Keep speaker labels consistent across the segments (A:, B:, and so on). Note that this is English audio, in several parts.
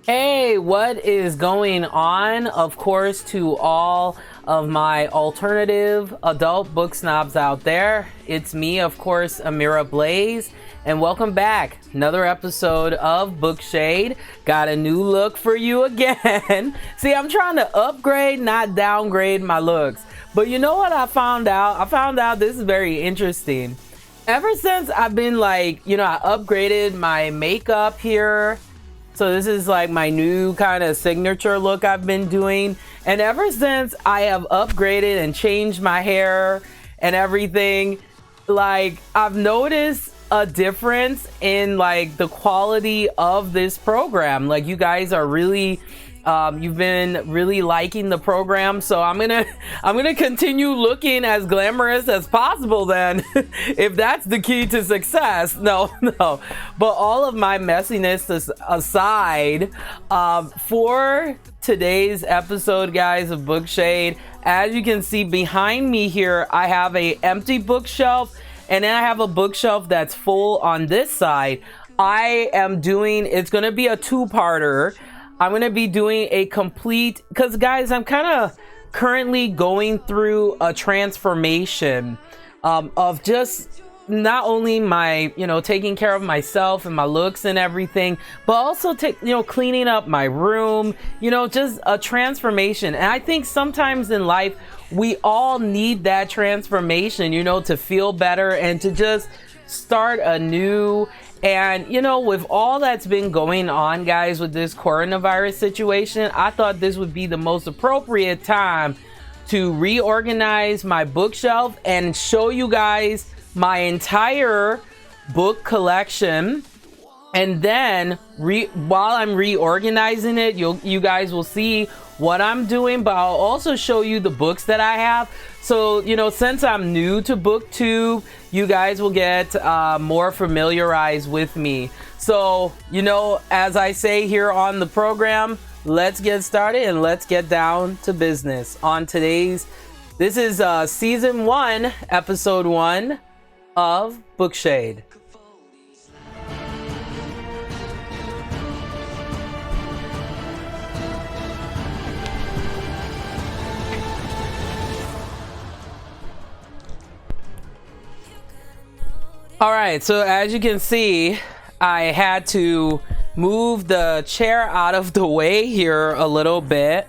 A: Hey, what is going on? Of course, to all of my alternative adult book snobs out there, it's me, of course, Amira Blaze, and welcome back. Another episode of Book Shade. Got a new look for you again. See, I'm trying to upgrade, not downgrade my looks. But you know what I found out? I found out this is very interesting. Ever since I've been I upgraded my makeup here. So this is like my new kind of signature look I've been doing. And ever since I have upgraded and changed my hair and everything, I've noticed a difference in the quality of this program. You guys are really you've been really liking the program, so I'm gonna continue looking as glamorous as possible then. If that's the key to success. No, but all of my messiness aside, for today's episode, guys, of Book Shade, as you can see behind me here, I have a empty bookshelf, and then I have a bookshelf that's full on this side. It's gonna be a two-parter. I'm going to be doing a complete, because guys, I'm kind of currently going through a transformation of just not only my, taking care of myself and my looks and everything, but also cleaning up my room, just a transformation. And I think sometimes in life, we all need that transformation, to feel better and to just start anew. And with all that's been going on, guys, with this coronavirus situation, I thought this would be the most appropriate time to reorganize my bookshelf and show you guys my entire book collection. And then while I'm reorganizing it, you guys will see what I'm doing, but I'll also show you the books that I have. So, since I'm new to BookTube, you guys will get more familiarized with me. So, as I say here on the program, let's get started and let's get down to business. This is season 1, episode 1 of Book Shade. All right, so as you can see, I had to move the chair out of the way here a little bit.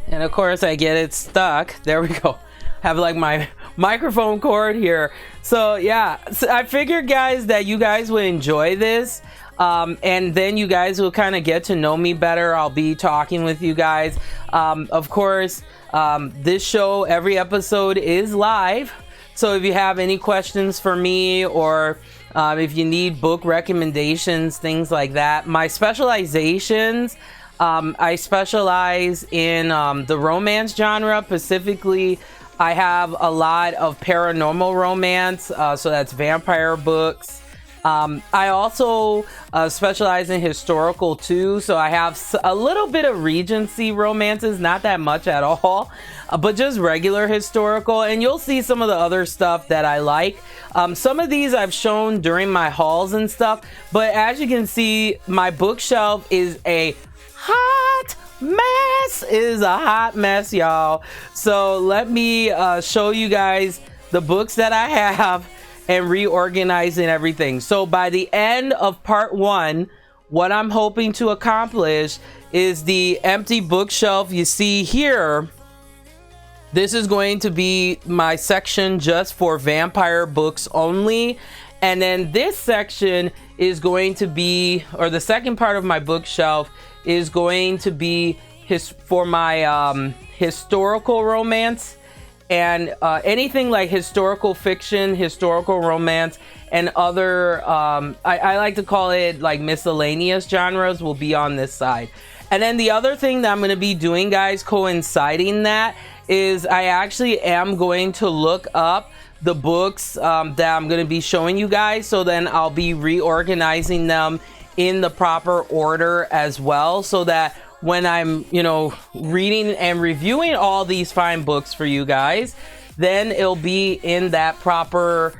A: And of course, I get it stuck. There we go. Have my microphone cord here. So yeah, so I figured, guys, that you guys would enjoy this. And then you guys will kind of get to know me better. I'll be talking with you guys. Of course, this show, every episode is live. So if you have any questions for me, or if you need book recommendations, things like that, my specializations, I specialize in the romance genre. Specifically, I have a lot of paranormal romance, so that's vampire books. I also specialize in historical too, so I have a little bit of Regency romances, not that much at all, but just regular historical, and you'll see some of the other stuff that I like. Some of these I've shown during my hauls and stuff, but as you can see, my bookshelf is a hot mess. It is a hot mess, y'all. So let me show you guys the books that I have and reorganizing everything. So by the end of part 1, what I'm hoping to accomplish is the empty bookshelf you see here. This is going to be my section just for vampire books only. And then this section is going to be, or the second part of my bookshelf is going to be for my historical romance. And anything like historical fiction, historical romance, and other, I like to call it miscellaneous genres, will be on this side. And then the other thing that I'm going to be doing, guys, coinciding that, is I actually am going to look up the books that I'm going to be showing you guys. So then I'll be reorganizing them in the proper order as well, so that when I'm, reading and reviewing all these fine books for you guys, then it'll be in that proper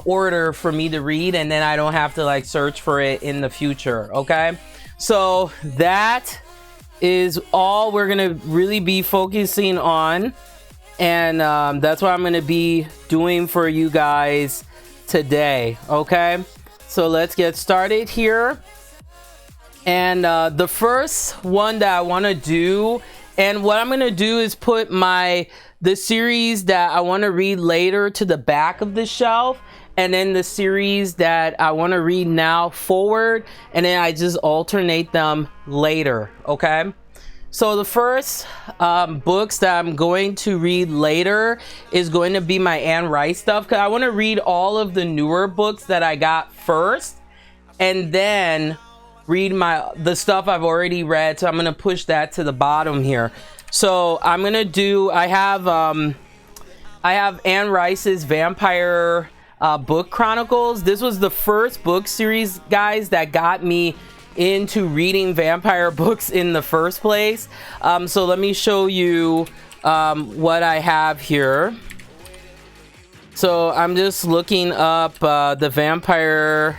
A: order for me to read, and then I don't have to search for it in the future. Okay, So that is all we're gonna really be focusing on, and that's what I'm gonna be doing for you guys today. Okay, so let's get started here. And the first one that I want to do, and what I'm going to do is put the series that I want to read later to the back of the shelf, and then the series that I want to read now forward, and then I just alternate them later. Okay, so the first books that I'm going to read later is going to be my Anne Rice stuff, because I want to read all of the newer books that I got first, and then read the stuff I've already read. So I'm gonna push that to the bottom here. So I'm gonna do, I have Anne Rice's Vampire Book Chronicles. This was the first book series, guys, that got me into reading vampire books in the first place. So let me show you what I have here. So I'm just looking up the Vampire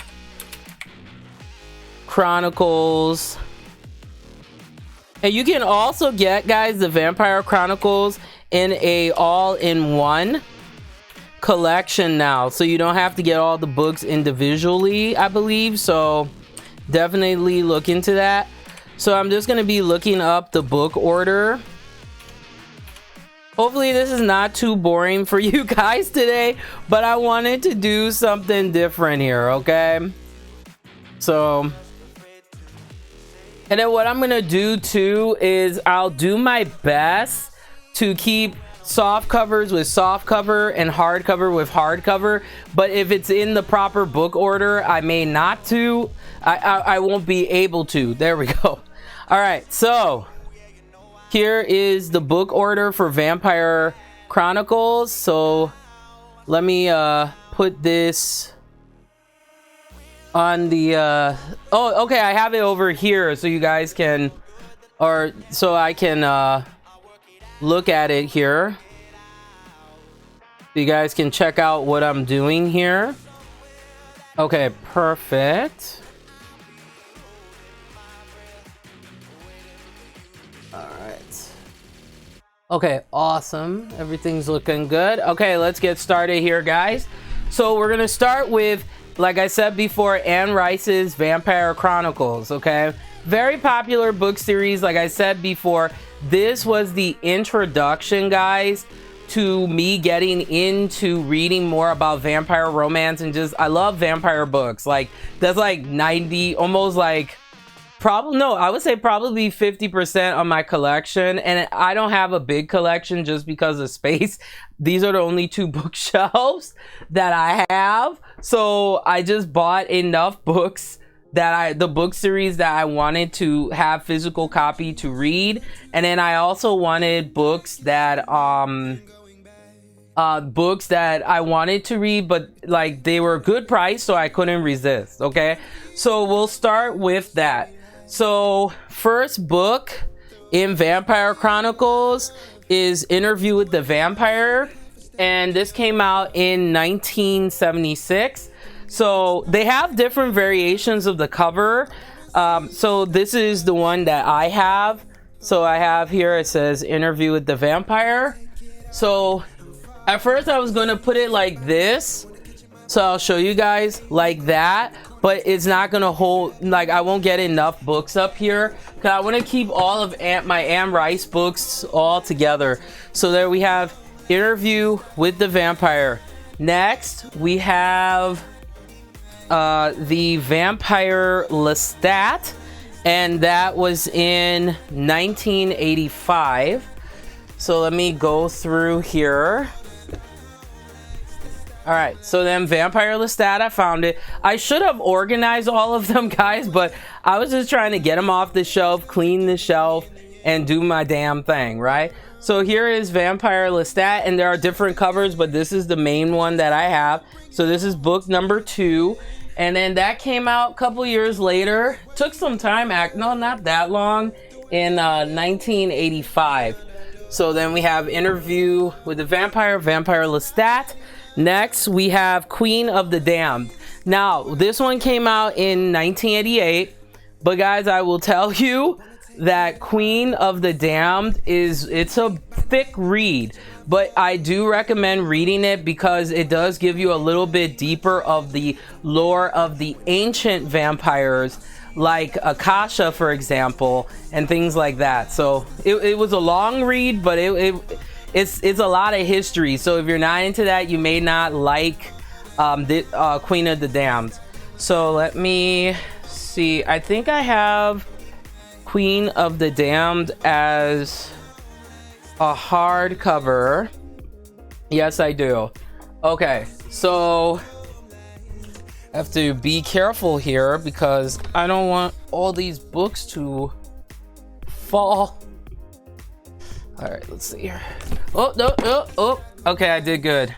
A: Chronicles, and you can also get, guys, the Vampire Chronicles in a all-in-one collection now, so you don't have to get all the books individually, I believe. So definitely look into that. So I'm just going to be looking up the book order. Hopefully this is not too boring for you guys today, but I wanted to do something different here. Okay, so, and then what I'm gonna do too is I'll do my best to keep soft covers with soft cover and hardcover with hardcover, but if it's in the proper book order, I may not to. I won't be able to. There we go. All right, so here is the book order for Vampire Chronicles. So let me put this on the oh, okay, I have it over here so you guys can, or so I can look at it here, so you guys can check out what I'm doing here. Okay, perfect. All right, okay, awesome, everything's looking good. Okay, let's get started here, guys. So we're gonna start with, like I said before, Anne Rice's Vampire Chronicles. Okay, very popular book series. Like I said before, this was the introduction, guys, to me getting into reading more about vampire romance, and just, I love vampire books. Like, that's like 90, almost like, probably, no, I would say probably 50% of my collection. And I don't have a big collection just because of space. These are the only 2 bookshelves that I have. So I just bought enough books that the book series that I wanted to have physical copy to read. And then I also wanted books that I wanted to read, but like they were a good price, so I couldn't resist. Okay, so we'll start with that. So first book in Vampire Chronicles is Interview with the Vampire, and this came out in 1976. So they have different variations of the cover. So this is the one that I have. So I have here, it says Interview with the Vampire. So at first I was going to put it like this, so I'll show you guys like that, but it's not gonna hold, like I won't get enough books up here, because I want to keep all of my Anne Rice books all together. So there we have Interview with the Vampire. Next we have the Vampire Lestat, and that was in 1985. So let me go through here. All right, so then Vampire Lestat, I found it. I should have organized all of them, guys, but I was just trying to get them off the shelf, clean the shelf, and do my damn thing, right? So here is Vampire Lestat, and there are different covers, but this is the main one that I have. So this is book number 2, and then that came out a couple years later. Took some time, no, not that long, in 1985. So then we have Interview with the Vampire, Vampire Lestat. Next, we have Queen of the Damned. Now, this one came out in 1988, But guys, I will tell you that Queen of the Damned it's a thick read, but I do recommend reading it because it does give you a little bit deeper of the lore of the ancient vampires, like Akasha, for example, and things like that. So it was a long read, but it's a lot of history. So if you're not into that, you may not like the Queen of the Damned. So let me see. I think I have Queen of the Damned as a hardcover. Yes, I do. Okay, so I have to be careful here because I don't want all these books to fall. All right, let's see here. Oh, no, oh. Okay, I did good.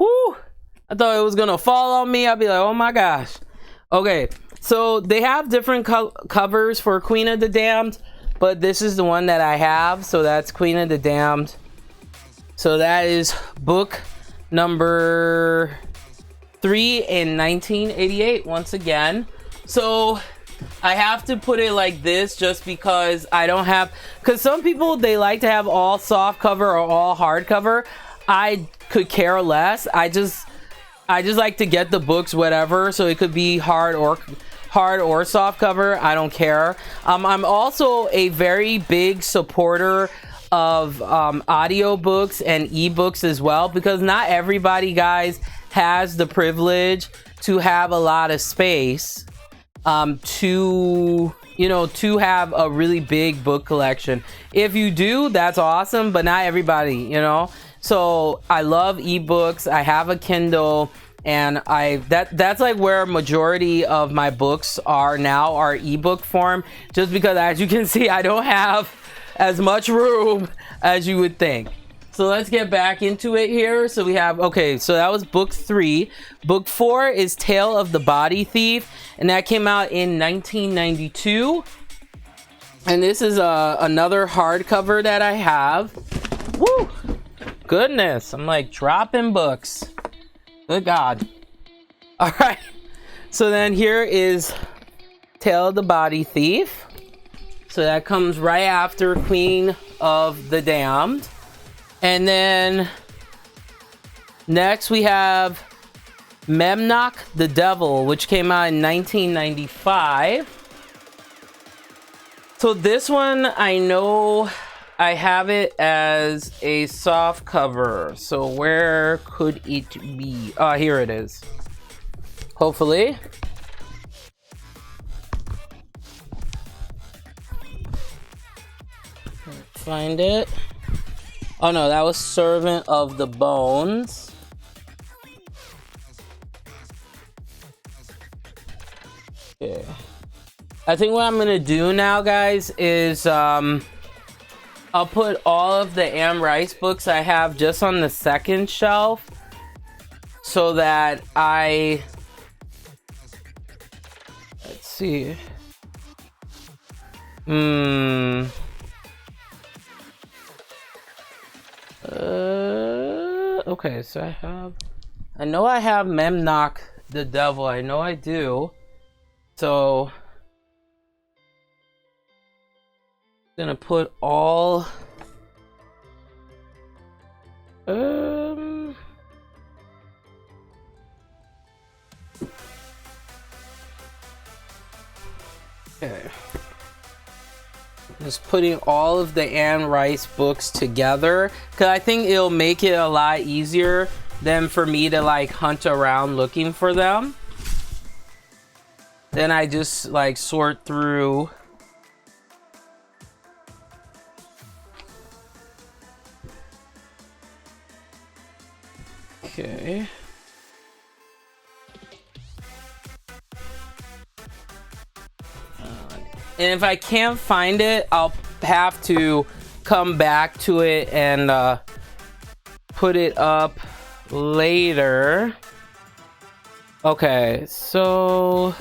A: Whoo! I thought it was gonna fall on me. I'd be like, oh my gosh. Okay, so they have different covers for Queen of the Damned, but this is the one that I have. So that's Queen of the Damned. So that is book number 3 in 1988 once again. So I have to put it like this just because I don't have, because some people, they like to have all soft cover or all hard cover. I could care less. I just like to get the books whatever, so it could be hard or soft cover. I don't care. I'm also a very big supporter of audiobooks and ebooks as well, because not everybody, guys, has the privilege to have a lot of space to have a really big book collection. If you do, that's awesome, but not everybody, you know. So I love ebooks. I have a Kindle, and that's like where majority of my books are now, are ebook form, just because, as you can see, I don't have as much room as you would think. So let's get back into it here. So we have, okay, so that was book 3. Book 4 is Tale of the Body Thief, and that came out in 1992. And this is another hardcover that I have. Woo! Goodness, I'm like dropping books. Good God. All right. So then here is Tale of the Body Thief. So that comes right after Queen of the Damned. And then next we have Memnoch the Devil, which came out in 1995. So this one, I know I have it as a soft cover. So where could it be? Here it is. Hopefully. Find it. Oh no, that was Servant of the Bones. Okay. I think what I'm gonna do now, guys, is I'll put all of the Anne Rice books I have just on the second shelf, so that let's see. Okay, so I know I have Memnoch the Devil. I know I do. So I'm gonna put all okay. Just putting all of the Anne Rice books together, because I think it'll make it a lot easier than for me to like hunt around looking for them. Then I just like sort through. Okay. And if I can't find it, I'll have to come back to it and put it up later. Okay, so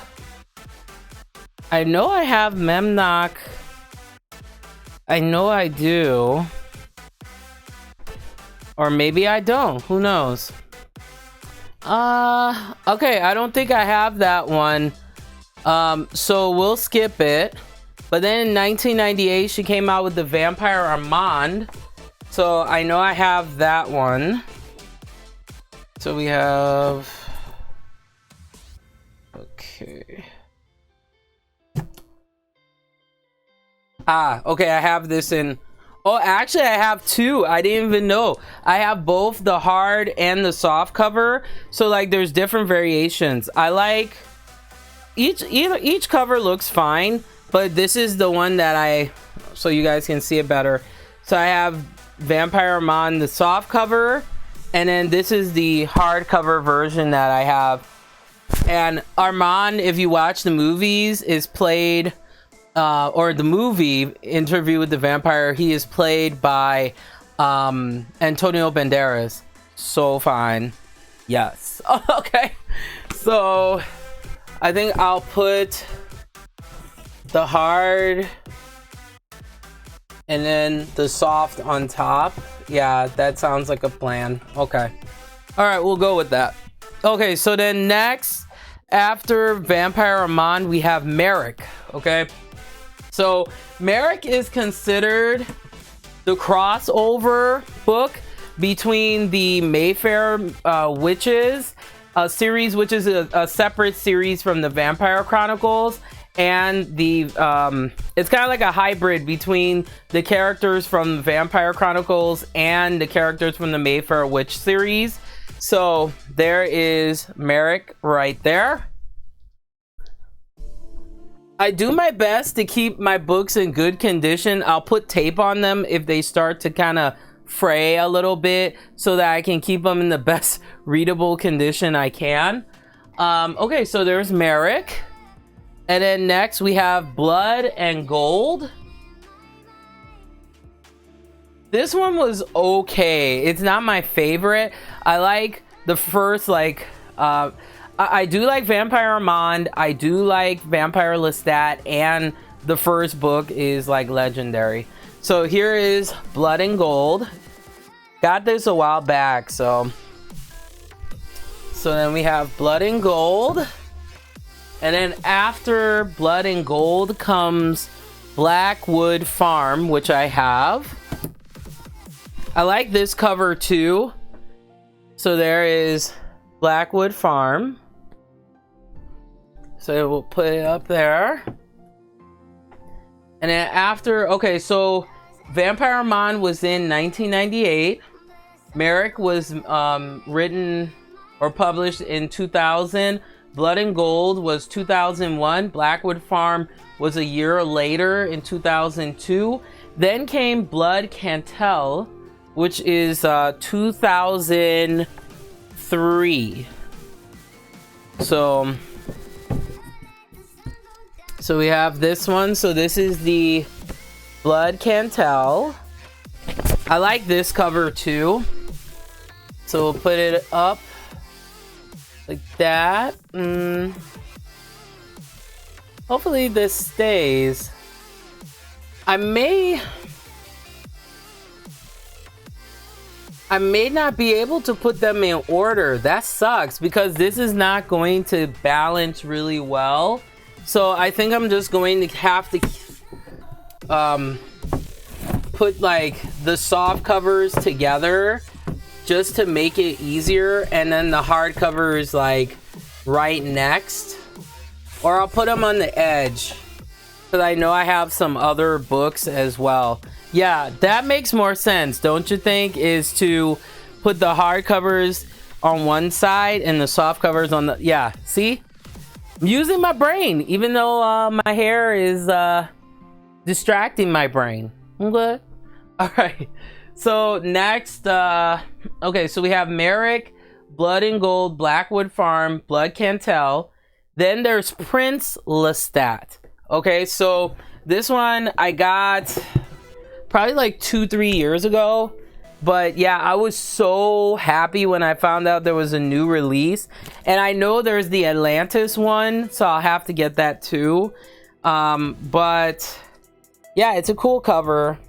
A: I know I have Memnoch. I know I do. Or maybe I don't. Who knows? Okay, I don't think I have that one. So we'll skip it. But then in 1998, she came out with the Vampire Armand. So I know I have that one. So we have... Okay. Okay, I have this in... Oh, actually, I have two. I didn't even know. I have both the hard and the soft cover. So, like, there's different variations. I like... Each cover looks fine. But this is the one that I... So you guys can see it better. So I have Vampire Armand, the soft cover. And then this is the hardcover version that I have. And Armand, if you watch the movies, is played... or the movie Interview with the Vampire, he is played by Antonio Banderas. So fine. Yes. Okay. So I think I'll put the hard and then the soft on top. Yeah, that sounds like a plan. Okay. All right, we'll go with that. Okay, so then next, after Vampire Armand, we have Merrick. Okay. So Merrick is considered the crossover book between the Mayfair Witches series, which is a separate series from the Vampire Chronicles, and the it's kind of like a hybrid between the characters from the Vampire Chronicles and the characters from the Mayfair Witch series. So there is Merrick right there. I do my best to keep my books in good condition. I'll put tape on them if they start to kind of fray a little bit so that I can keep them in the best readable condition I can. Okay, so there's Merrick. And then next we have Blood and Gold. This one was okay. It's not my favorite. I like the first, like... I do like Vampire Armand. I do like Vampire Lestat, and the first book is like legendary. So here is Blood and Gold. Got this a while back, so then we have Blood and Gold, and then after Blood and Gold comes Blackwood Farm, which I have. I like this cover too. So there is Blackwood Farm. So we'll put it up there. And then after, okay, so Vampire Armand was in 1998. Merrick was written or published in 2000. Blood and Gold was 2001. Blackwood Farm was a year later in 2002. Then came Blood Cantel, which is 2003. So we have this one. So this is the Blood Cantel. I like this cover too. So we'll put it up like that. Hopefully this stays. I may not be able to put them in order. That sucks because this is not going to balance really well. So I think I'm just going to have to put like the soft covers together just to make it easier, and then the hard cover is like right next, or I'll put them on the edge because I know I have some other books as well. Yeah, that makes more sense, don't you think? Is to put the hard covers on one side and the soft covers on the... Yeah, see? I'm using my brain, even though my hair is distracting my brain. I'm good. All right. So next, okay, so we have Merrick, Blood and Gold, Blackwood Farm, Blood Cantel. Then there's Prince Lestat. Okay, so this one I got probably like 2-3 years ago. But yeah, I was so happy when I found out there was a new release. And I know there's the Atlantis one, so I'll have to get that too. But yeah, it's a cool cover.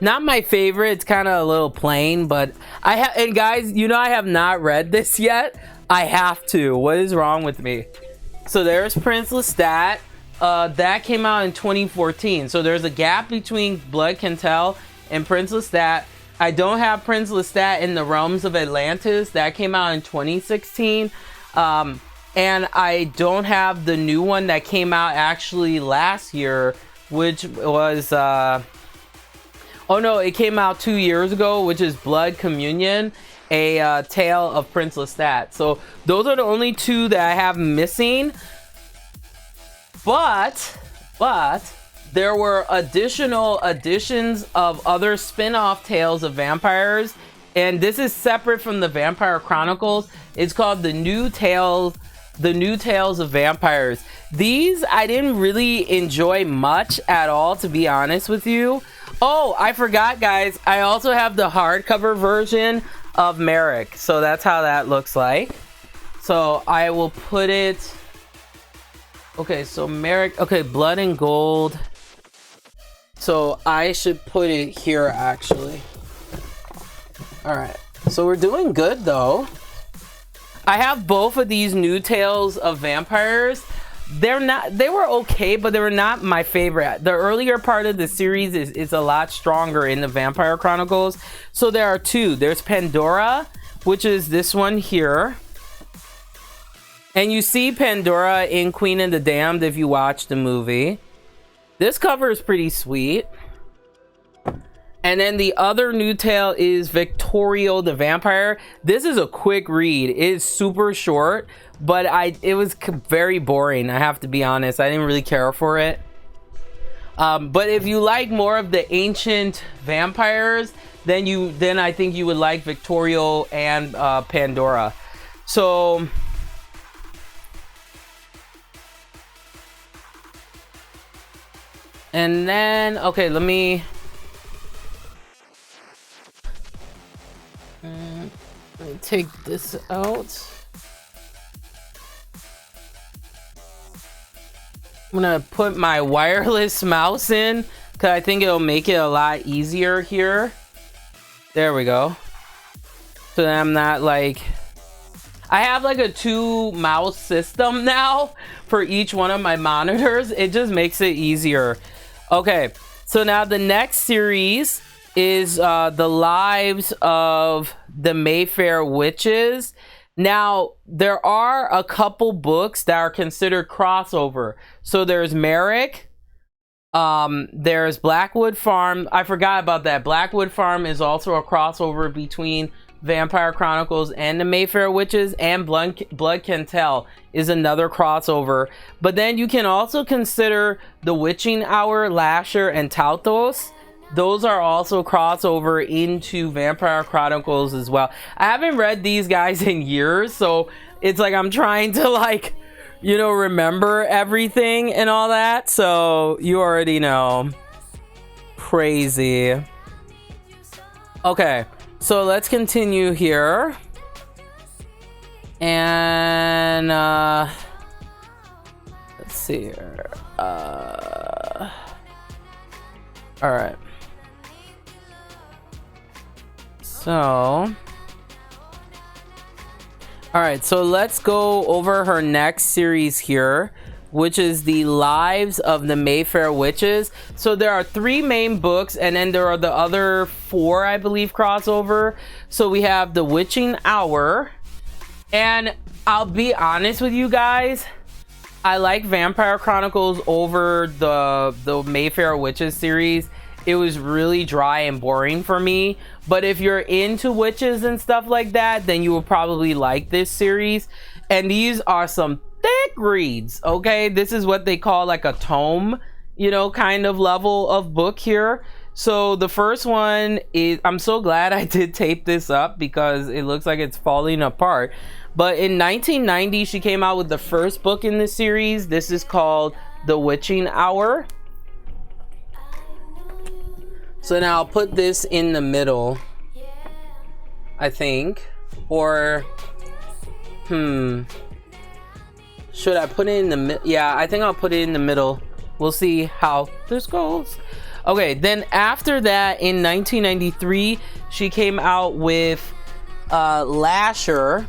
A: Not my favorite. It's kind of a little plain, but and guys, you know I have not read this yet. I have to. What is wrong with me? So there's Prince Lestat. That came out in 2014. So there's a gap between Blood Can Tell and Prince Lestat. I don't have Prince Lestat in the Realms of Atlantis. That came out in 2016. And I don't have the new one that came out actually last year, which was... oh no, it came out 2 years ago, which is Blood Communion, a tale of Prince Lestat. So those are the only two that I have missing. But there were additional editions of other spin-off tales of vampires, and this is separate from the Vampire Chronicles. It's called the New Tales of Vampires. These I didn't really enjoy much at all, to be honest with you. Oh, I forgot, guys. I also have the hardcover version of Merrick. So that's how that looks like. So I will put it... Okay, so Merrick... Okay, Blood and Gold. So I should put it here, actually. Alright. So we're doing good, though. I have both of these New Tales of Vampires. They were okay, but they were not my favorite. The earlier part of the series is a lot stronger in the Vampire Chronicles. So there are two. There's Pandora, which is this one here. And you see Pandora in Queen and the Damned if you watch the movie. This cover is pretty sweet. And then the other new tale is Victorio the Vampire. This is a quick read. It is super short, but it was very boring, I have to be honest. I didn't really care for it. But if you like more of the ancient vampires, then I think you would like Victorio and Pandora. So and then okay, let me take this out. I'm gonna put my wireless mouse in because I think it'll make it a lot easier here. There we go. So that I'm not like... I have like a 2 mouse system now for each one of my monitors. It just makes it easier. Okay, so now the next series is the lives of the Mayfair witches. Now there are a couple books that are considered crossover. So there's Merrick, there's Blackwood Farm. I forgot about that. Blackwood Farm is also a crossover between Vampire Chronicles and the Mayfair Witches, and Blood Can Tell is another crossover. But then you can also consider The Witching Hour, Lasher, and Tautos. Those are also crossover into Vampire Chronicles as well. I haven't read these guys in years, so it's like I'm trying to, like, you know, remember everything and all that. So you already know. Crazy. Okay, so let's continue here. And let's see here. All right. So, alright, so let's go over her next series here, which is the Lives of the Mayfair Witches. So there are 3 main books, and then there are the other 4, I believe, crossover. So we have The Witching Hour, and I'll be honest with you guys, I like Vampire Chronicles over the Mayfair Witches series. It was really dry and boring for me. But if you're into witches and stuff like that, then you will probably like this series. And these are some thick reads, okay? This is what they call like a tome, you know, kind of level of book here. So the first one is, I'm so glad I did tape this up because it looks like it's falling apart. But in 1990, she came out with the first book in the series. This is called The Witching Hour. So now I'll put this in the middle, I think. Or, should I put it in the middle? Yeah, I think I'll put it in the middle. We'll see how this goes. Okay, then after that, in 1993, she came out with Lasher.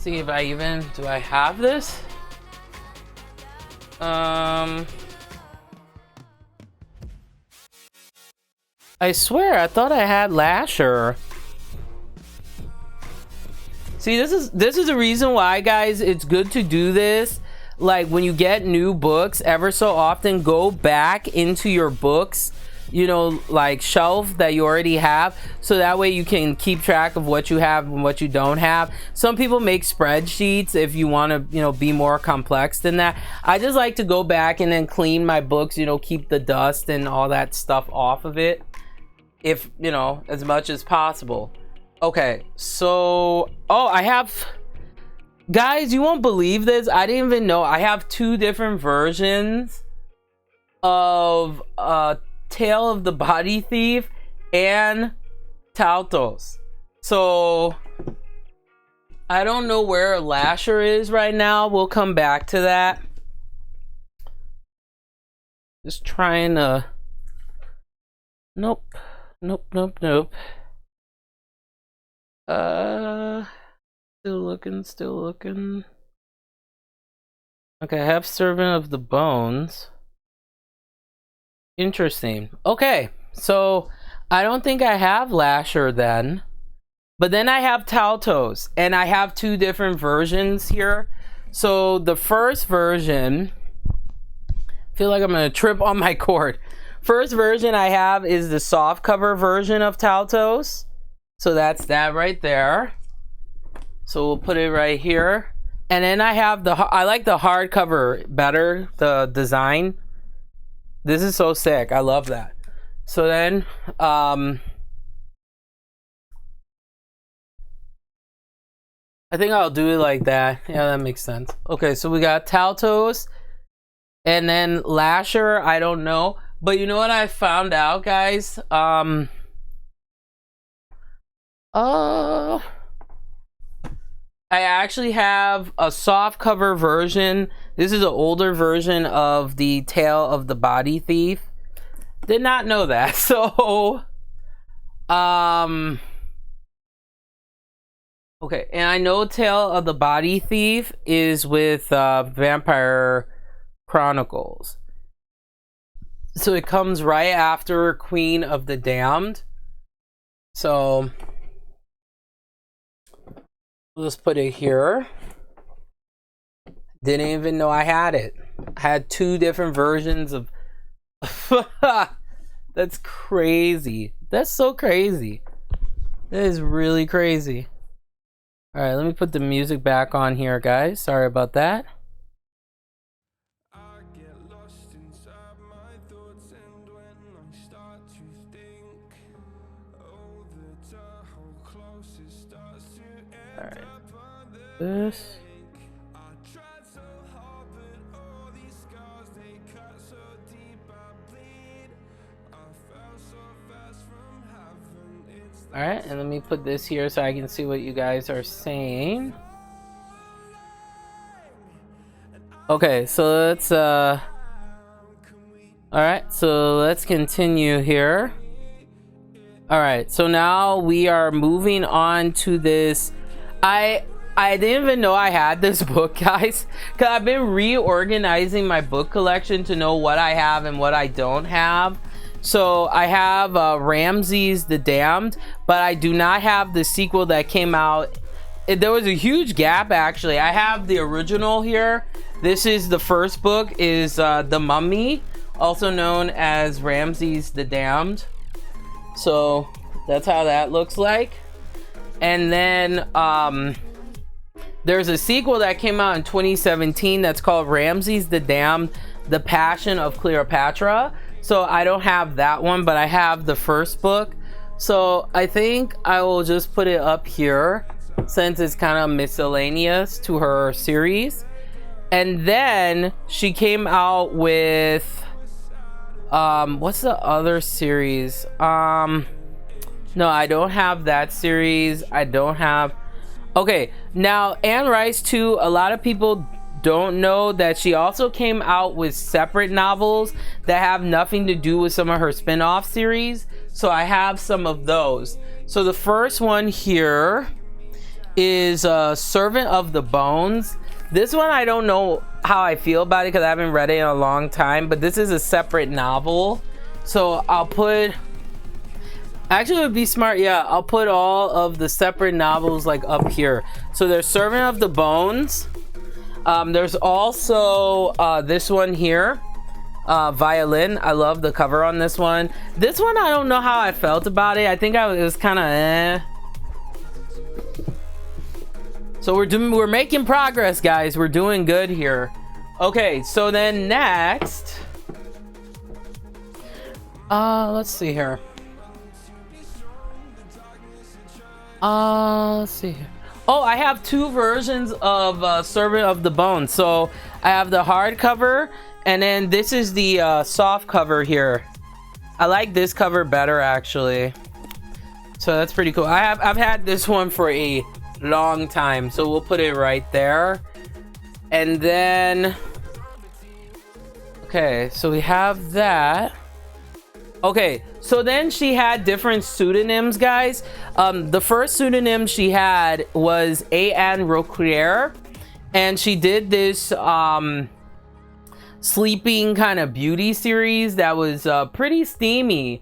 A: see if I even do I have this. I swear I thought I had Lasher. See, this is the reason why, guys, it's good to do this. Like, when you get new books, ever so often go back into your books, you know, like shelf that you already have, so that way you can keep track of what you have and what you don't have. Some people make spreadsheets if you want to, you know, be more complex than that. I just like to go back and then clean my books, you know, keep the dust and all that stuff off of it, if, you know, as much as possible. Okay, so I have, guys, you won't believe this, I didn't even know I have 2 different versions of Tale of the Body Thief and Taltos. So I don't know where Lasher is right now. We'll come back to that. Just trying to, nope. Still looking. Okay, I have Servant of the Bones. Interesting. Okay, so I don't think I have Lasher then. But then I have Taltos, and I have 2 different versions here. So the first version, I feel like I'm gonna trip on my cord. First version I have is the soft cover version of Taltos. So that's that right there. So we'll put it right here. And then I have I like the hardcover better, the design. This is so sick. I love that. So then, I think I'll do it like that. Yeah, that makes sense. Okay, so we got Taltos. And then Lasher, I don't know. But you know what I found out, guys? I actually have a soft cover version. This is an older version of the Tale of the Body Thief. Did not know that. So okay, and I know Tale of the Body Thief is with Vampire Chronicles. So it comes right after Queen of the Damned. So let's put it here. Didn't even know I had it. I had 2 different versions of that's crazy. That's so crazy. That is really crazy. All right, let me put the music back on here, guys. Sorry about that. All right. This. All right, and let me put this here so I can see what you guys are saying. Okay, so let's all right, so let's continue here. All right, so now we are moving on to this. I didn't even know I had this book, guys, because I've been reorganizing my book collection to know what I have and what I don't have. So I have Ramses the Damned, but I do not have the sequel that came out. There was a huge gap, actually. I have the original here. This is the first book, is The Mummy, also known as Ramses the Damned. So that's how that looks like. And then there's a sequel that came out in 2017 that's called Ramses the Damned, The Passion of Cleopatra. So I don't have that one, but I have the first book. So I think I will just put it up here since it's kind of miscellaneous to her series. And then she came out with what's the other series? No, I don't have that series. I don't have. Okay, now Anne Rice too, a lot of people don't know that she also came out with separate novels that have nothing to do with some of her spin-off series. So I have some of those. So the first one here is Servant of the Bones. This one I don't know how I feel about it because I haven't read it in a long time, but this is a separate novel. So I'll put, actually it would be smart, yeah, I'll put all of the separate novels like up here. So there's Servant of the Bones. There's also this one here, Violin. I love the cover on this one. This one I don't know how I felt about it. I think it was kind of eh. So we're making progress, guys. We're doing good here. Okay, so then next, let's see here. Let's see here. Oh, I have two versions of Servant of the Bones. So I have the hardcover, and then this is the soft cover here. I like this cover better, actually. So that's pretty cool. I've had this one for a long time, so we'll put it right there. And then, okay, so we have that. Okay, so then she had different pseudonyms, guys. The first pseudonym she had was A.N. Roquier, and she did this sleeping kind of beauty series that was pretty steamy.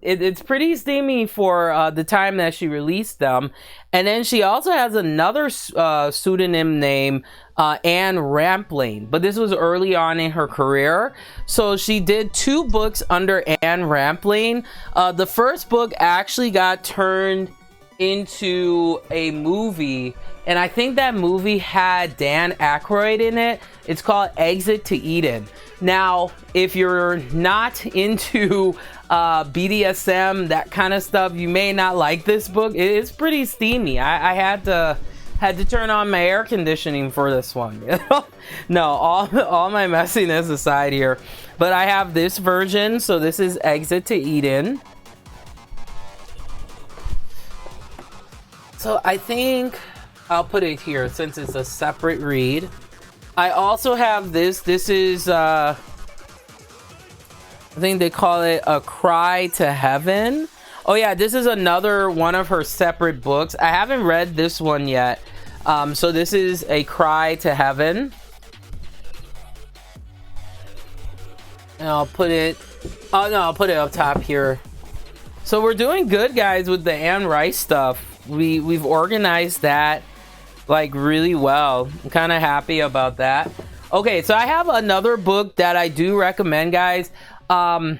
A: It's pretty steamy for the time that she released them. And then she also has another pseudonym named Anne Rampling, but this was early on in her career. So she did two books under Anne Rampling. The first book actually got turned into a movie, and I think that movie had Dan Aykroyd in it. It's called Exit to Eden. Now, if you're not into BDSM, that kind of stuff, you may not like this book. It's pretty steamy. I had to turn on my air conditioning for this one. No, all my messiness aside here, but I have this version. So this is Exit to Eden. So I think I'll put it here since it's a separate read. I also have this. This is I think they call it A Cry to Heaven. Oh yeah, this is another one of her separate books. I haven't read this one yet. So this is A Cry to Heaven. And I'll put it, oh no, I'll put it up top here. So we're doing good, guys, with the Anne Rice stuff. We've organized that like really well. I'm kind of happy about that. Okay, so I have another book that I do recommend, guys. I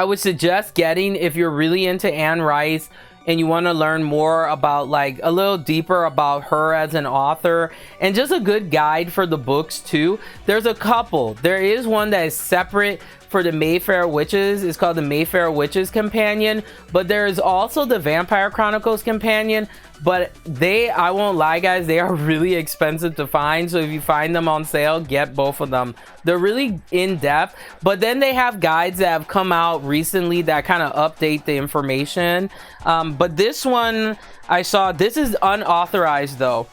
A: would suggest getting if you're really into Anne Rice and you want to learn more about, like, a little deeper about her as an author and just a good guide for the books too. There's a couple. There is one that is separate for the Mayfair Witches. It's called the Mayfair Witches Companion, but there is also the Vampire Chronicles Companion. But I won't lie, guys, they are really expensive to find. So if you find them on sale, get both of them. They're really in-depth, but then they have guides that have come out recently that kind of update the information. But this one I saw, this is unauthorized though.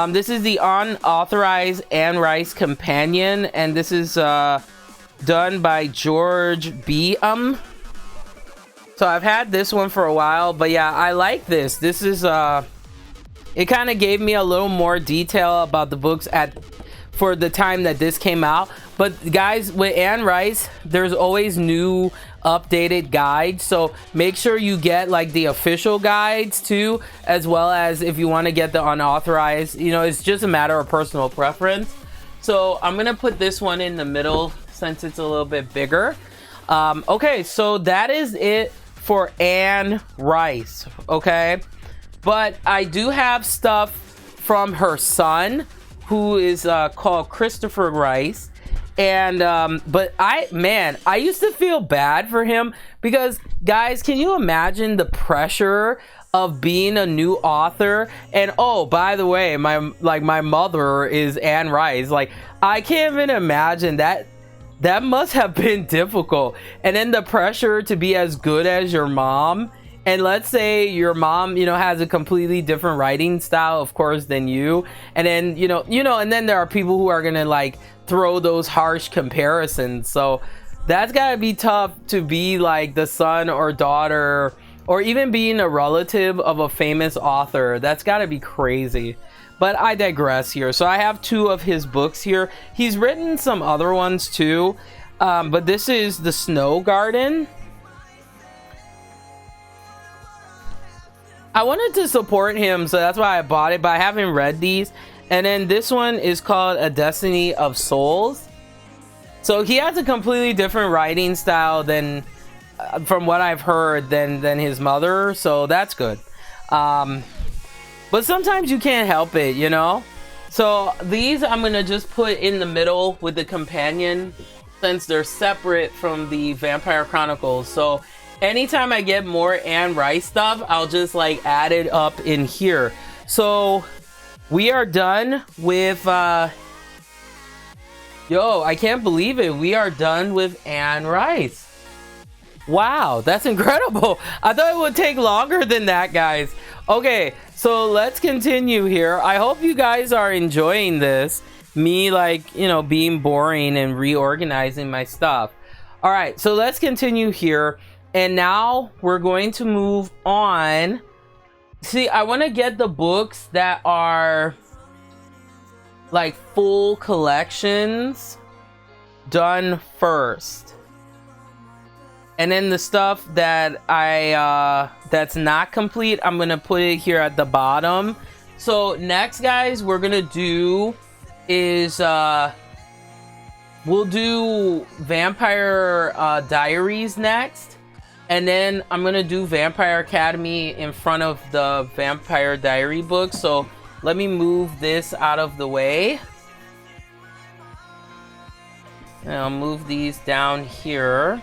A: This is the unauthorized Anne Rice Companion, and this is done by George B. So I've had this one for a while, but yeah, I like this. This is it kind of gave me a little more detail about the books for the time that this came out. But guys, with Anne Rice, there's always new updated guides, so make sure you get like the official guides too, as well as if you want to get the unauthorized. You know, it's just a matter of personal preference. So I'm gonna put this one in the middle since it's a little bit bigger. Okay, so that is it for Anne Rice. Okay, but I do have stuff from her son, who is called Christopher Rice. And but I used to feel bad for him because, guys, can you imagine the pressure of being a new author? And oh, by the way, my mother is Anne Rice. Like, I can't even imagine that. That must have been difficult. And then the pressure to be as good as your mom. And let's say your mom, you know, has a completely different writing style, of course, than you. And then, you know, and then there are people who are gonna like throw those harsh comparisons. So that's gotta be tough to be like the son or daughter or even being a relative of a famous author. That's got to be crazy. But I digress here. So I have 2 of his books here. He's written some other ones too, but this is The Snow Garden. I wanted to support him, so that's why I bought it, but I haven't read these. And then this one is called A Destiny of Souls. So he has a completely different writing style than, from what I've heard, than his mother. So that's good. But sometimes you can't help it, you know? So these I'm going to just put in the middle with the companion, since they're separate from the Vampire Chronicles. So anytime I get more Anne Rice stuff, I'll just like add it up in here. So we are done with yo, I can't believe it. We are done with Anne Rice. Wow, that's incredible. I thought it would take longer than that, guys. Okay, so let's continue here. I hope you guys are enjoying this. Me, like, you know, being boring and reorganizing my stuff. All right, so let's continue here. And now we're going to move on. See, I want to get the books that are like full collections done first. And then the stuff that that's not complete, I'm gonna put it here at the bottom. So next, guys, we're gonna do is we'll do Vampire Diaries next, and then I'm gonna do Vampire Academy in front of the Vampire Diary book. So let me move this out of the way, and I'll move these down here.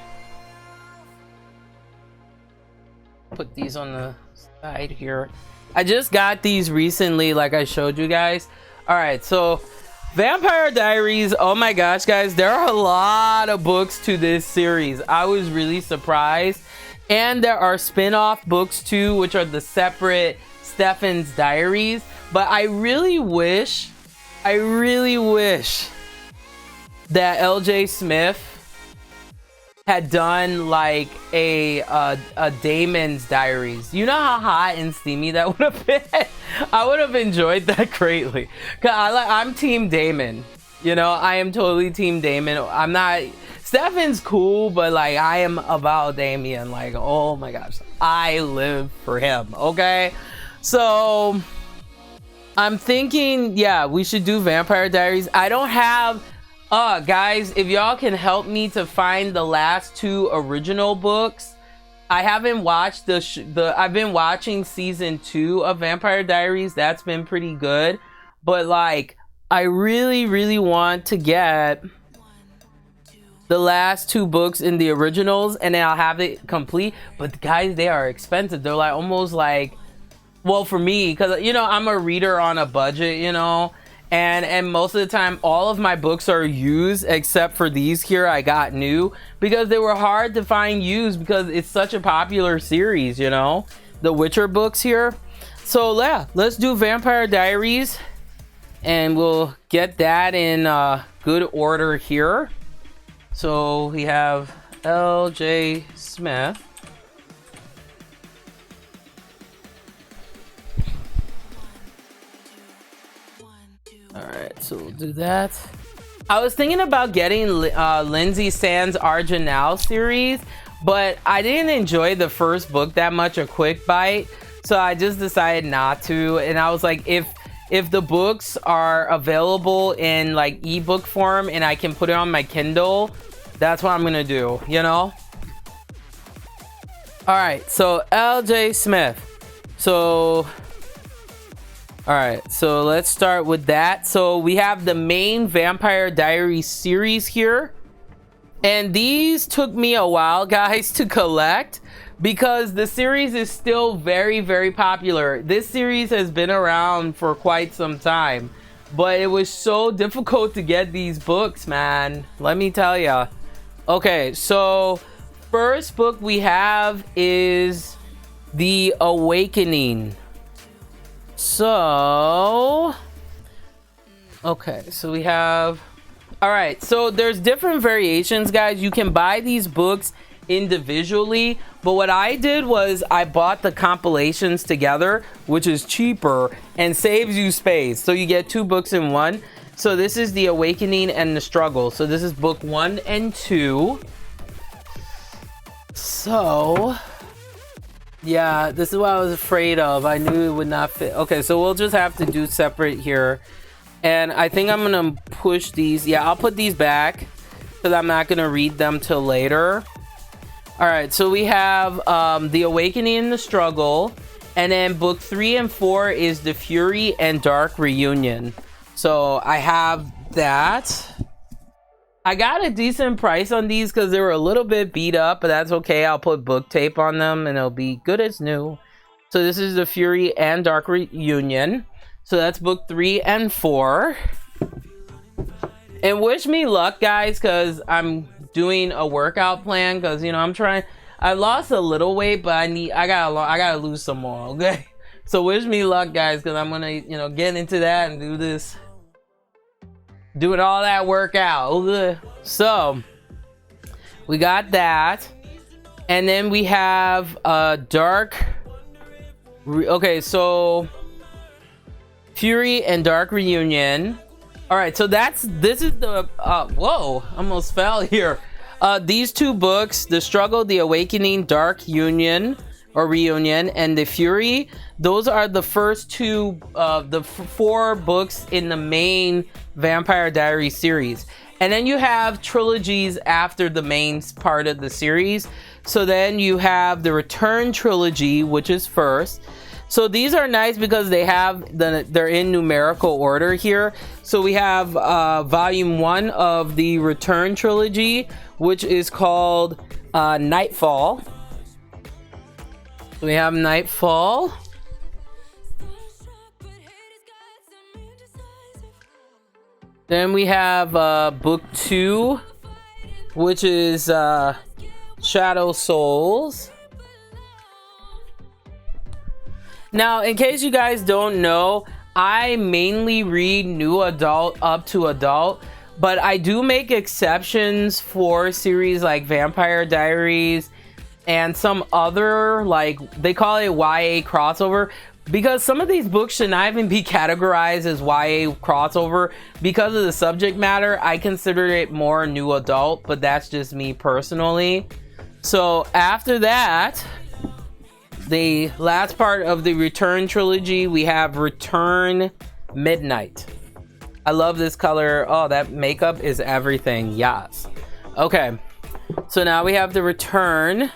A: Put these on the side here. I just got these recently, like I showed you guys. All right, so Vampire Diaries, oh my gosh, guys, there are a lot of books to this series. I was really surprised. And there are spin-off books too, which are the separate Stefan's Diaries. But I really wish that LJ Smith had done like a Damon's Diaries. You know how hot and steamy that would have been? I would have enjoyed that greatly. Cause I'm Team Damon. You know, I am totally Team Damon. I'm not. Stefan's cool, but like I am about Damien. Like, oh my gosh, I live for him. Okay, so I'm thinking, yeah, we should do Vampire Diaries. I don't have. Guys, if y'all can help me to find the last 2 original books. I haven't watched I've been watching season 2 of Vampire Diaries. That's been pretty good. But like, I really want to get the last 2 books in the originals, and then I'll have it complete. But guys, they are expensive. They're like almost like, well, for me, because you know, I'm a reader on a budget, you know. And most of the time, all of my books are used, except for these here I got new, because they were hard to find used because it's such a popular series, you know, the Witcher books here. So yeah, let's do Vampire Diaries, and we'll get that in good order here. So we have LJ Smith. Alright, so we'll do that. I was thinking about getting Lindsay Sands' Arginal series, but I didn't enjoy the first book that much, A Quick Bite, so I just decided not to. And I was like, if the books are available in like ebook form and I can put it on my Kindle, that's what I'm gonna do, you know? Alright, so LJ Smith. So all right, so let's start with that. So we have the main Vampire Diaries series here. And these took me a while, guys, to collect because the series is still very popular. This series has been around for quite some time, but it was so difficult to get these books, man. Let me tell ya. Okay, so first book we have is The Awakening. So okay, so we have, all right, so there's different variations, guys. You can buy these books individually, but what I did was I bought the compilations together, which is cheaper and saves you space, so you get 2 books in one. So this is The Awakening and the Struggle. So this is book 1 and 2. So yeah, this is what I was afraid of. I knew it would not fit. Okay, so we'll just have to do separate here. And I think I'm gonna push these. Yeah, I'll put these back because I'm not gonna read them till later. All right, so we have The Awakening and the Struggle, and then book 3 and 4 is The Fury and Dark Reunion. So I have that. I got a decent price on these because they were a little bit beat up, but that's okay. I'll put book tape on them and it'll be good as new. So this is The Fury and Dark Reunion. So that's book 3 and 4. And wish me luck, guys, because I'm doing a workout plan because, you know, I lost a little weight, but I gotta lose some more, okay? So wish me luck, guys, because I'm gonna, you know, get into that and do this. Doing all that workout. Okay. So we got that, and then we have okay, so Fury and Dark Reunion. All right, so this is the whoa, almost fell here. These 2 books, The Struggle, The Awakening, Dark Union or Reunion, and The Fury, those are the first 2 of the 4 books in the main Vampire Diaries series. And then you have trilogies after the main part of the series. So then you have the Return trilogy, which is first. So these are nice because they're in numerical order here. So we have volume 1 of the Return trilogy, which is called Nightfall. We have Nightfall. Then we have book 2, which is Shadow Souls. Now, in case you guys don't know, I mainly read new adult up to adult, but I do make exceptions for series like Vampire Diaries and some other, like, they call it YA crossover, because some of these books should not even be categorized as YA crossover because of the subject matter. I consider it more new adult, but that's just me personally. So after that, the last part of the Return trilogy, we have Return Midnight. I love this color. Oh, that makeup is everything. Yes. Okay, so now we have the Return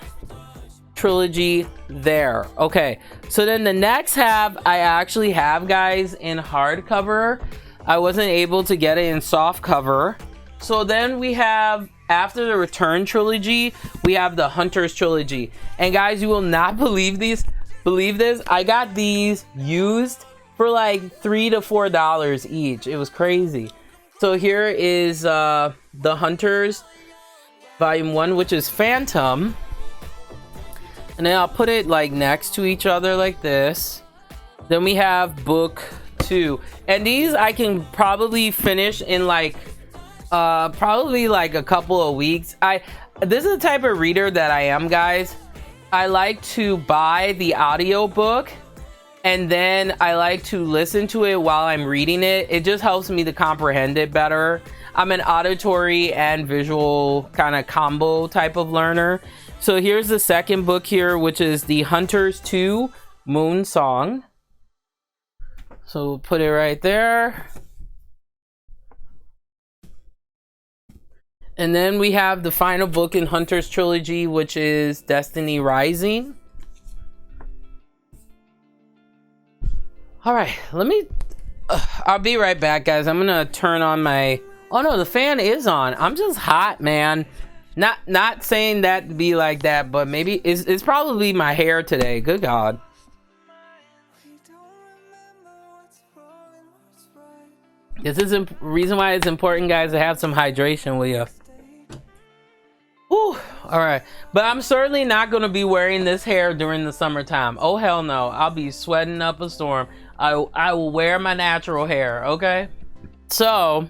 A: trilogy there. Okay, so then the next half I actually have, guys, in hardcover. I wasn't able to get it in soft cover. So then we have, after the Return trilogy, we have the Hunters trilogy. And guys, you will not believe this. I got these used for like $3 to $4 each. It was crazy. So here is the Hunters volume 1, which is Phantom. And then I'll put it like next to each other like this. Then we have book 2, and these I can probably finish in like probably like a couple of weeks. This is the type of reader that I am, guys. I like to buy the audio book and then I like to listen to it while I'm reading it. It just helps me to comprehend it better. I'm an auditory and visual kind of combo type of learner. So here's the second book here, which is the Hunters 2 Moon Song. So we'll put it right there. And then we have the final book in Hunters trilogy, which is Destiny Rising. All right, I'll be right back, guys. I'm gonna turn on my, oh no, the fan is on. I'm just hot, man. Not saying that to be like that, but maybe it's probably my hair today. Good God. This is a reason why it's important, guys, to have some hydration with you. Whew. All right, but I'm certainly not going to be wearing this hair during the summertime. Oh hell no, I'll be sweating up a storm. I will wear my natural hair. Okay, so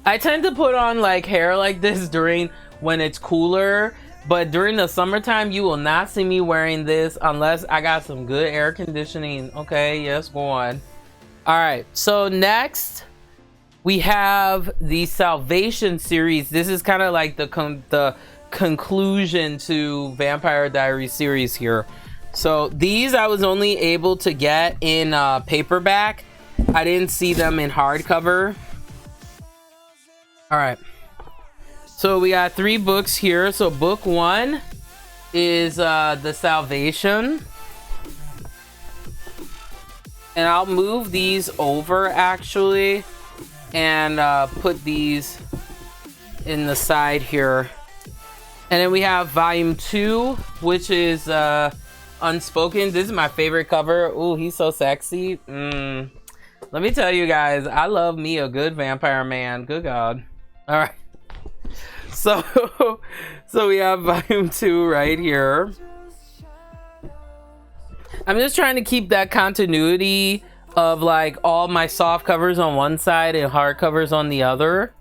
A: I tend to put on like hair like this during when it's cooler, But during the summertime, you will not see me wearing this unless I got some good air conditioning. Okay, yes, go on. All right, so next we have the Salvation series. This is kind of like the conclusion to Vampire Diaries series here. So these I was only able to get in paperback. I didn't see them in hardcover. All right. So we got 3 books here. So book 1 is the Salvation. And I'll move these over actually and put these in the side here. And then we have volume 2, which is Unspoken. This is my favorite cover. Ooh, he's so sexy. Let me tell you guys, I love me a good vampire man. Good God. All right. So we have volume 2 right here. I'm just trying to keep that continuity of like all my soft covers on one side and hard covers on the other.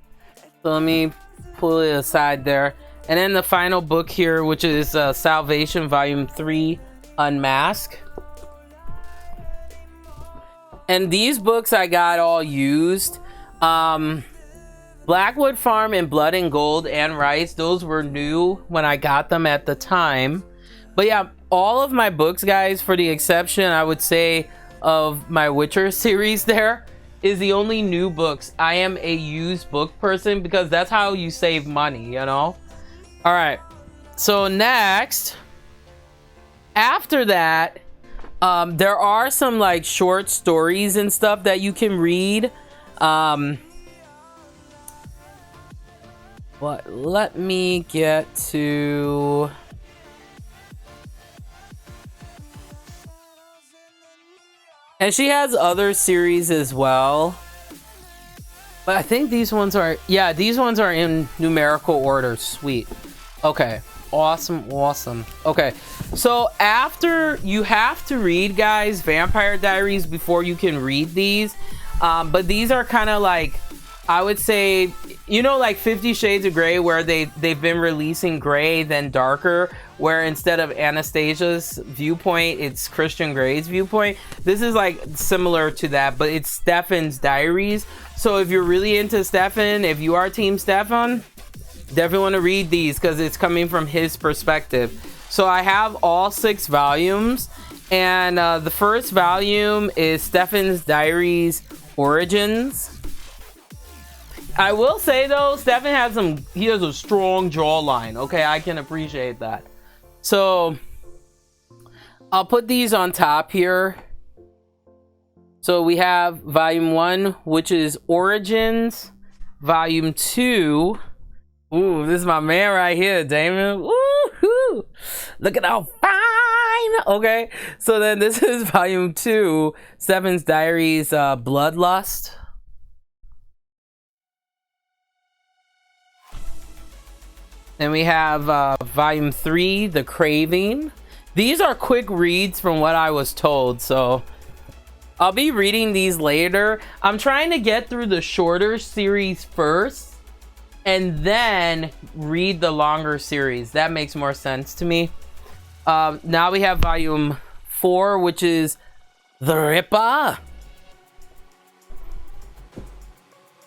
A: So let me pull it aside there. And then the final book here, which is Salvation volume 3, Unmask. And these books I got all used. Blackwood Farm and Blood and Gold and Rice, those were new when I got them at the time. But yeah, all of my books, guys, for the exception, I would say, of my Witcher series there, is the only new books. I am a used book person because that's how you save money, you know? All right. So next, after that, there are some like short stories and stuff that you can read. But let me get to... And she has other series as well. But I think these ones are... Yeah, these ones are in numerical order. Sweet. Okay. Awesome, awesome. Okay. So after... You have to read, guys, Vampire Diaries before you can read these. But these are kind of like... I would say, you know, like 50 Shades of Grey, where they've been releasing gray, then darker, where instead of Anastasia's viewpoint, it's Christian Grey's viewpoint. This is like similar to that, but it's Stefan's diaries. So if you're really into Stefan, if you are Team Stefan, definitely want to read these because it's coming from his perspective. So I have all 6 volumes, and the first volume is Stefan's Diaries Origins. I will say though, Stefan has he has a strong jawline. Okay, I can appreciate that. So I'll put these on top here. So we have volume 1, which is Origins. Volume 2. Ooh, this is my man right here, Damon. Woo-hoo! Look at how fine. Okay, so then this is volume 2, Stefan's Diaries, Bloodlust. Then we have volume 3, The Craving. These are quick reads from what I was told, so I'll be reading these later. I'm trying to get through the shorter series first and then read the longer series. That makes more sense to me. Now we have volume 4, which is The Ripper.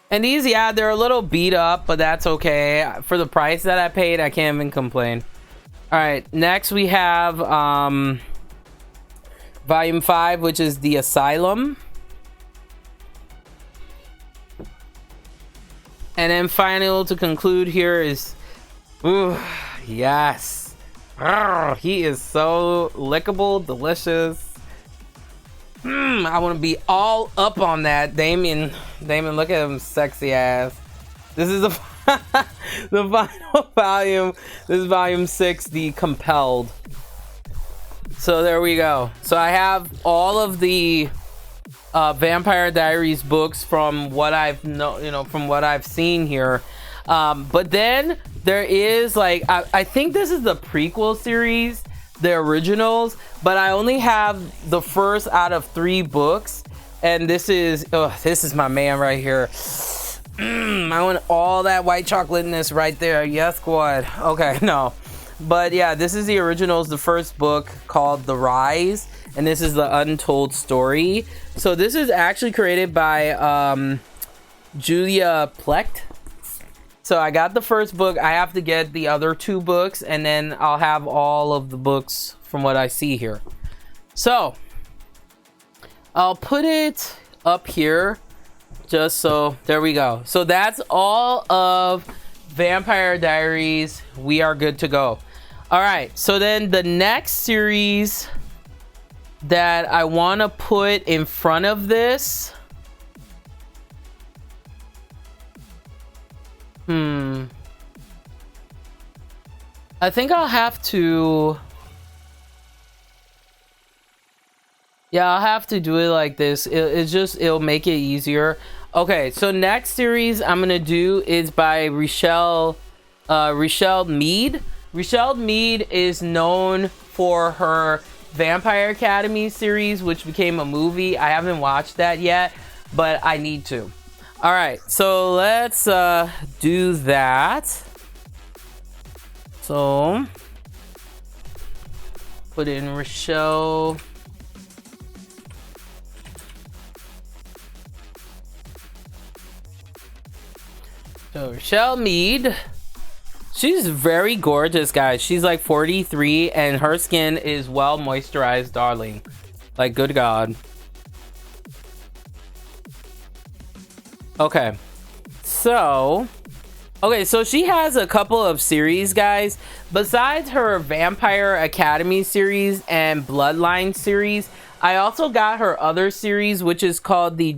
A: And these, yeah, they're a little beat up, but that's okay. For the price that I paid, I can't even complain. All right, next we have volume 5, which is The Asylum. And then final to conclude here is, ooh, yes. He is so lickable, delicious. I want to be all up on that. Damien, look at him, sexy ass. This is the final volume. This is volume 6, The Compelled. So there we go. So I have all of the Vampire Diaries books from what I've from what I've seen here. But then there is like I think this is the prequel series, the originals, but I only have the first out of 3 books, and this is my man right here. I want all that white chocolateness right there. Yes, squad. Okay, no. but yeah, this is the originals. The first book called The Rise, and this is the untold story. So this is actually created by Julia Plecht. So I got the first book. I have to get the other 2 books, and then I'll have all of the books from what I see here. So I'll put it up here just so there we go. So that's all of Vampire Diaries. We are good to go. All right, so then the next series that I want to put in front of this, I think I'll have to, yeah, I'll have to do it like this. It'll make it easier. Okay, so next series I'm gonna do is by Richelle Mead. Richelle Mead is known for her Vampire Academy series, which became a movie. I haven't watched that yet, but I need to. All right, so let's do that. So put in Richelle. So Richelle Mead, she's very gorgeous, guys. She's like 43 and her skin is well moisturized, darling. Like, good God. Okay, so she has a couple of series, guys. Besides her Vampire Academy series and Bloodline series, I also got her other series, which is called the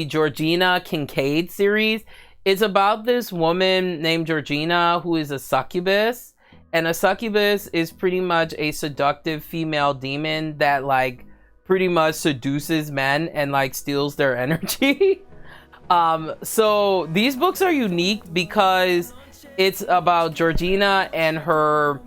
A: Georgina Kincaid series. It's about this woman named Georgina who is a succubus, and a succubus is pretty much a seductive female demon that like pretty much seduces men and like steals their energy. So these books are unique because it's about Georgina and her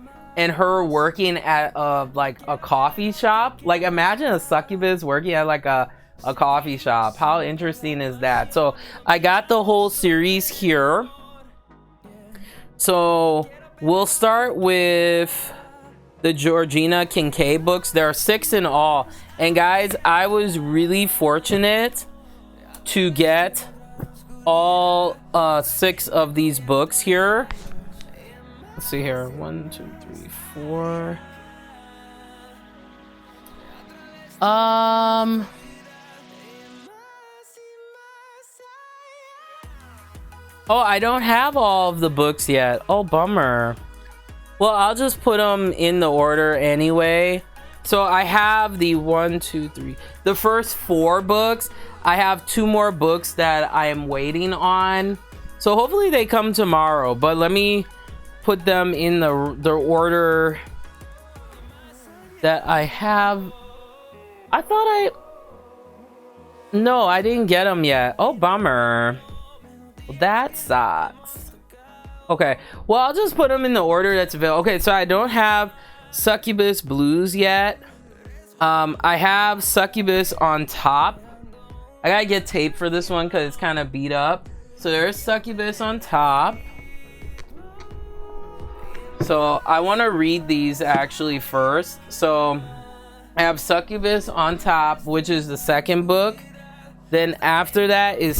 A: working at like a coffee shop. Like, imagine a succubus working at like a coffee shop. How interesting is that? So I got the whole series here. So we'll start with the Georgina Kincaid books. There are 6 in all, and guys, I was really fortunate to get all 6 of these books here. Let's see here. 1, 2, 3, 4. Oh, I don't have all of the books yet. Oh, bummer. Well, I'll just put them in the order anyway. So I have the 1, 2, 3, the first 4 books. I have 2 more books that I am waiting on. So hopefully they come tomorrow, but let me put them in the order that I have. No, I didn't get them yet. Oh, bummer. Well, that sucks. Okay, well, I'll just put them in the order that's available. Okay, so I don't have Succubus Blues yet. I have Succubus on top. I gotta get tape for this one because it's kind of beat up. So there's Succubus on top. So I want to read these actually first. So I have Succubus on top, which is the second book. Then after that is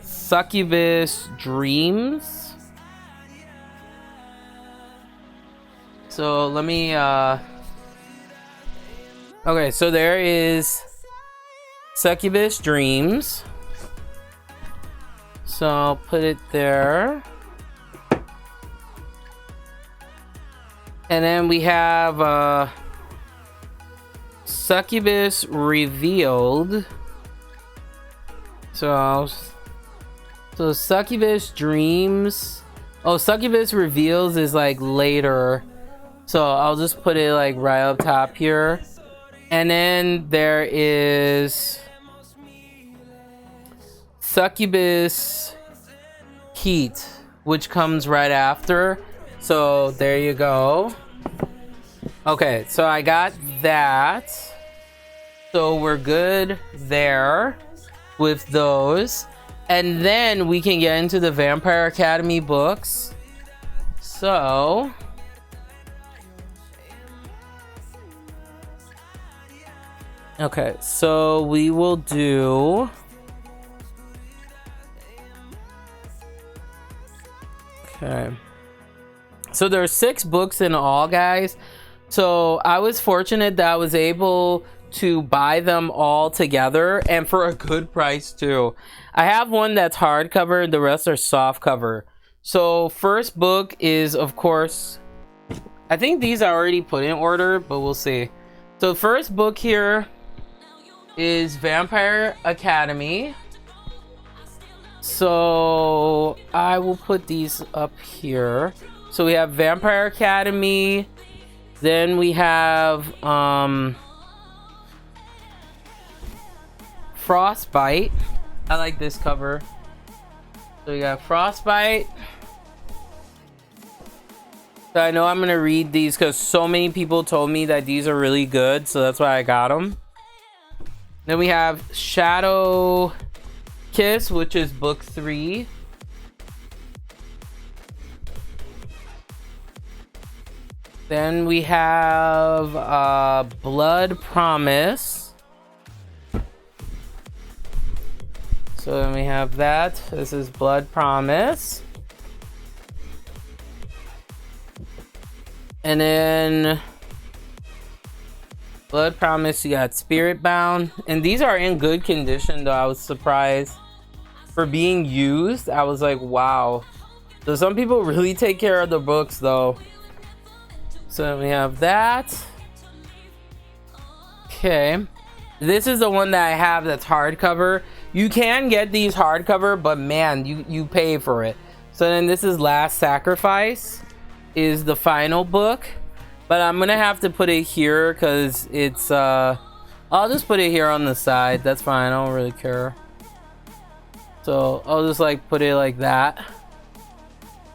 A: Succubus Dreams. So let me okay, so there is Succubus Dreams. So I'll put it there. And then we have Succubus Revealed. So Succubus Dreams. Oh, Succubus Reveals is like later. So I'll just put it like right up top here. And then there is Succubus Heat, which comes right after. So there you go. Okay, so I got that. So we're good there with those. And then we can get into the Vampire Academy books. So Okay, so we will do. Okay. So there are 6 books in all, guys. So I was fortunate that I was able to buy them all together and for a good price too. I have one that's hardcover, the rest are soft cover. So first book is, of course, I think these are already put in order, but we'll see. So first book here is Vampire Academy. So I will put these up here. So we have Vampire Academy. Then we have Frostbite. I like this cover. So we got Frostbite. So I know I'm gonna read these because so many people told me that these are really good, so that's why I got them. Then we have Shadow Kiss, which is book 3. Then we have Blood Promise. So then we have that. This is Blood Promise. And then Blood Promise, you got Spirit Bound. And these are in good condition though. I was surprised for being used. I was like, wow. So some people really take care of the books though. So we have that. Okay. This is the one that I have that's hardcover. You can get these hardcover, but man, you pay for it. So then this is Last Sacrifice is the final book. But I'm gonna have to put it here because it's I'll just put it here on the side. That's fine, I don't really care. So I'll just like put it like that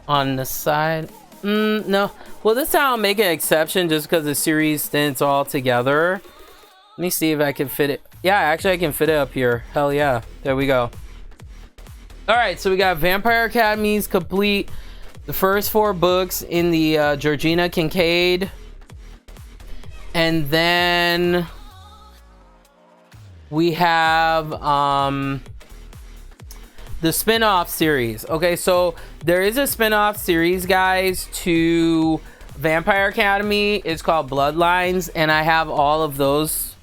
A: on the side. No. Well, this time I'll make an exception just because the series stints all together. Let me see if I can fit it. Yeah, actually I can fit it up here. Hell yeah. There we go. Alright, so we got Vampire Academy's complete. The first 4 books in the Georgina Kincaid. And then we have the spin-off series. Okay, so there is a spin-off series, guys, to Vampire Academy. It's called Bloodlines, and I have all of those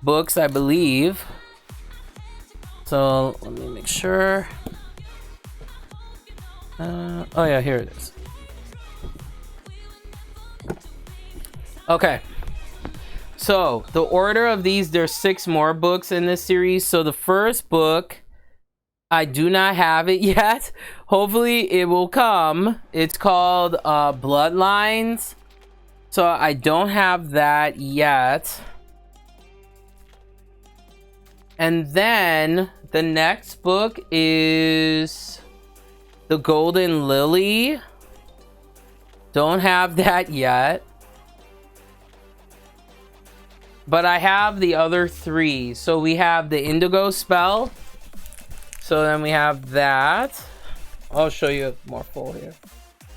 A: books, I believe. So let me make sure. Oh yeah, here it is. Okay, so the order of these, there's 6 more books in this series. So the first book, I do not have it yet. Hopefully it will come. It's called Bloodlines. So I don't have that yet. And then the next book is The Golden Lily. Don't have that yet. But I have the other 3. So we have the Indigo Spell. So then we have that. I'll show you more full here.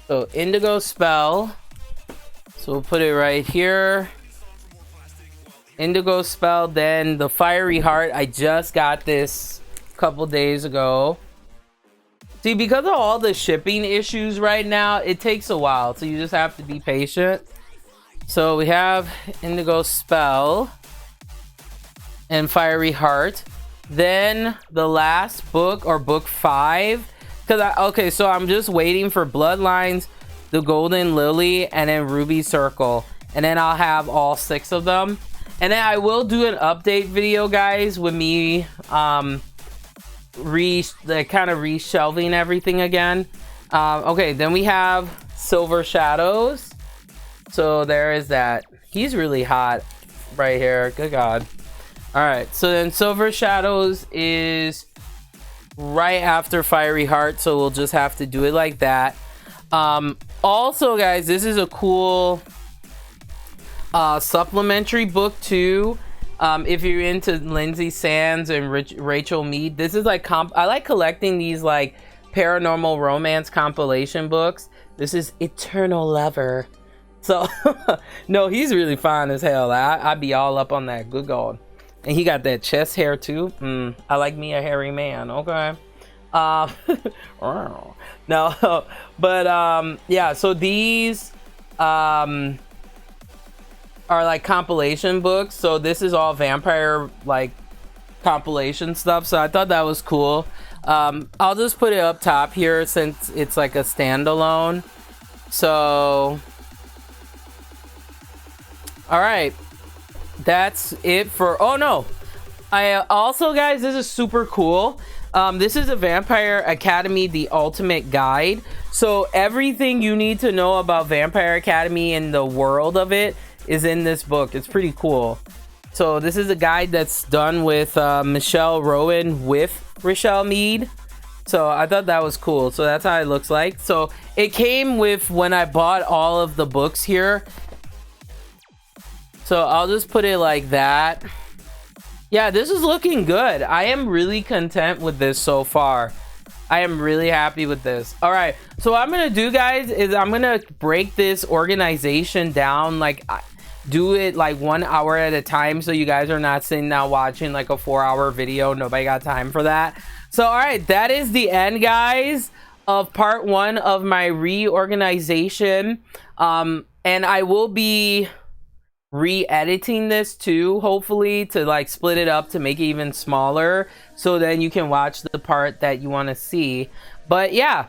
A: So Indigo Spell. So we'll put it right here. Indigo Spell. Then the Fiery Heart. I just got this a couple days ago. See, because of all the shipping issues right now, it takes a while. So you just have to be patient. So we have Indigo Spell and Fiery Heart. Then the last book, or book 5, okay, so I'm just waiting for Bloodlines, The Golden Lily, and then Ruby Circle, and then I'll have all 6 of them. And then I will do an update video, guys, with me kind of reshelving everything again. Okay, then we have Silver Shadows. So there is that. He's really hot right here. Good God. Alright, so then Silver Shadows is right after Fiery Heart, so we'll just have to do it like that. Also, guys, this is a cool supplementary book too. If you're into Lindsay Sands and Rachel Mead, this is like I like collecting these like paranormal romance compilation books. This is Eternal Lover. So no, he's really fine as hell. I'd be all up on that. Good God. And he got that chest hair too. I like me a hairy man. Okay. No, but yeah, so these are like compilation books. So this is all vampire like compilation stuff. So I thought that was cool. I'll just put it up top here since it's like a standalone. So all right, that's it for, oh no, I also, guys, this is super cool. This is a Vampire Academy, the ultimate guide. So everything you need to know about Vampire Academy and the world of it is in this book. It's pretty cool. So this is a guide that's done with Michelle Rowan with Rochelle Mead. So I thought that was cool. So that's how it looks like. So it came with when I bought all of the books here. So I'll just put it like that. Yeah, this is looking good. I am really content with this so far. I am really happy with this. All right, so what I'm gonna do, guys, is I'm gonna break this organization down, like do it like 1 hour at a time, so you guys are not sitting down watching like a 4-hour video. Nobody got time for that. So all right, that is the end, guys, of part 1 of my reorganization. And I will be re-editing this too, hopefully, to like split it up to make it even smaller, so then you can watch the part that you want to see. But yeah,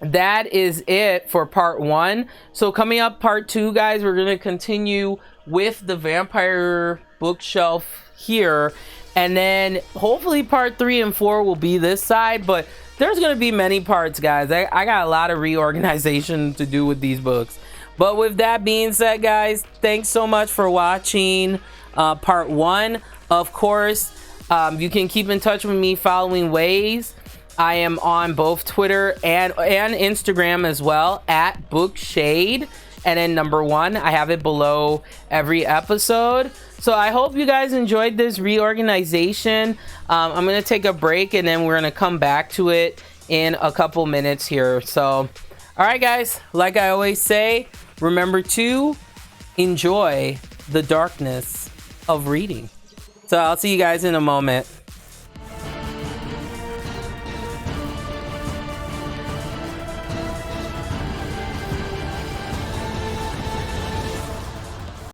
A: that is it for part 1. So coming up part 2, guys, we're gonna continue with the vampire bookshelf here, and then hopefully part 3 and 4 will be this side, but there's gonna be many parts, guys. I got a lot of reorganization to do with these books. But with that being said, guys, thanks so much for watching part 1. Of course, you can keep in touch with me following ways. I am on both Twitter and Instagram as well, at Bookshade. And then number 1, I have it below every episode. So I hope you guys enjoyed this reorganization. I'm going to take a break, and then we're going to come back to it in a couple minutes here. So, all right, guys, like I always say, remember to enjoy the darkness of reading. So I'll see you guys in a moment.